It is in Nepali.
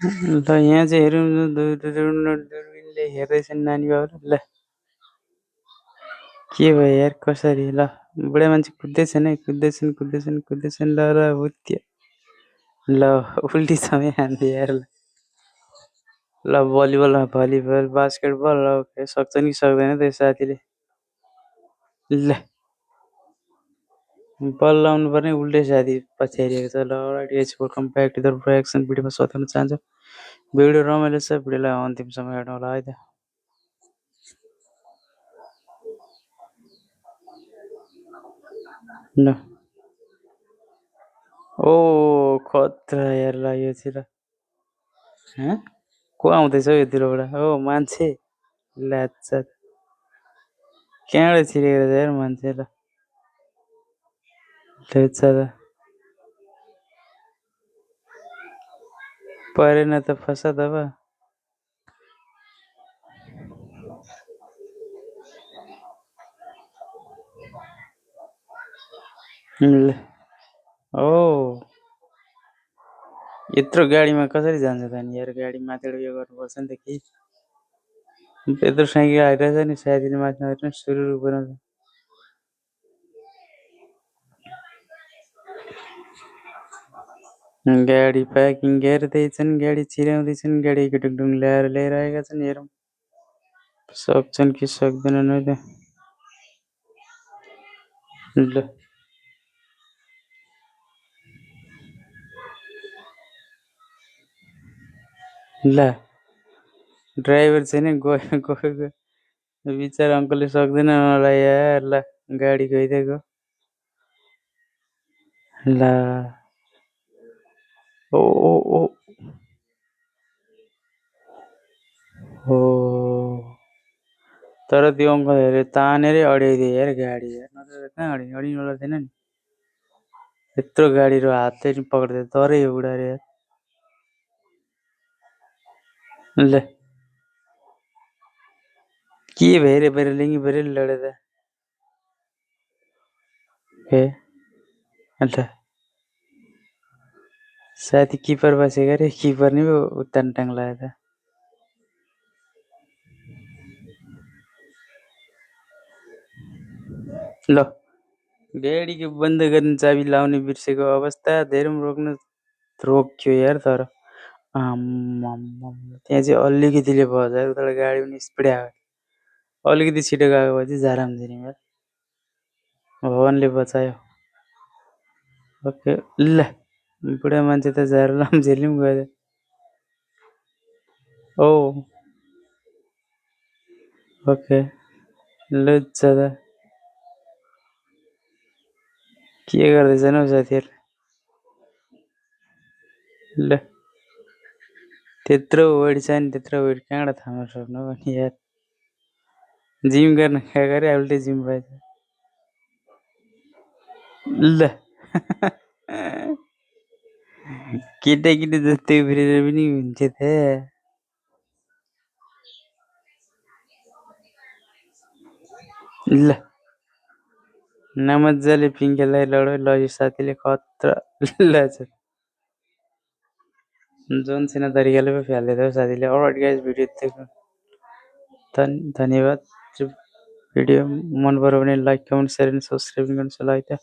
ल यहाँ चाहिँ हेरौँ दूरबीनले हेर्दैछन् नानी बाबु ल के भयो यार कसरी ल बुढा मान्छे कुद्दैछन् है कुद्दैछन् ल हुत्य ल उल्टी समय हान्थे यार ल भलिबल बास्केटबल ल सक्छन् कि सक्दैन त्यो साथीले ल बल लाउनु पर्ने उल्टे साथी पछ्याइरहेको छ ल alright guys welcome back to the reaction भिडियोमा स्वागत चाहन्छु भिडियो रमाइलो छ भिडियोलाई अन्तिमसम्म हेर्नु होला है त ल ओ खतरा यार लाग्यो चाहिँ ल को आउँदैछ हौ यतिबाट हो मान्छे लाचा कहाँबाट छिरेको छ यार मान्छे ल लाचा त परेन त फसा दब ल ओ यत्रो गाडीमा कसरी जान्छ त नि यार गाडी माथिबाट यो गर्नुपर्छ नि त कि यत्रो साइकल आइरहेछ नि साथीले माथि माथि सुरु बनाउँछ गाडी पार्किङ गर्दैछन् गाडी छिराउँदैछन् गाडीको ढुङढुङ ल्याएर आएका छन् हेरौँ सक्छन् कि सक्दैनन् है त ल ल ड्राइभर छैन गयो बिचारा अङ्कलले सक्दैन मलाई यार ल गाडी गइदिएको ल ओ ओ ओ हो तर त्यो अङ्कलहरूले तानेरै अड्याइदियो यार गाडी यार नत्र कहाँ अडिनु थिएन नि यत्रो गाडीहरू हातले नि पक्रिदियो तरै उडाएर यार ल के भयो रे बेरेलिङ लडे त ए अन्त साथी किपर बसेको रे किपर नि उत्तान टाङ लाग्यो त ल गाडीको बन्द गर्ने चाबी लाउने बिर्सेको अवस्था धेरै रोक्यो यार तर त्यहाँ चाहिँ अलिकतिले भएछ उताबाट गाडी पनि स्पिड आयो अलिकति छिटो गएको भए चाहिँ जाराम थियो नि यार भगवानले बचायो ओके ल बुढा मान्छे त झारलाम झेलिम गयो ओ ओके लुच्चा त के गर्दैछन् हौ साथीहरू ल त्यत्रो वेट छ नि त्यत्रो वेट कहाँबाट थाम्न सक्नु भने यार जिम गर्न गएको अरे उल्टै जिम भएछ ल केटाकेटी जस्तै उफ्रेर पनि हुन्छ त ल नमजाले पिङ्केलाई लड्यो ल यो साथीले खतरा ल जोन छैन तरिकाले पो फ्याल्दै थियो साथीले अलराइट गाइस भिडियो देख्नु धन्यवाद भिडियो मन पऱ्यो भने like comment share and subscribe गर्नुहोस् होला है त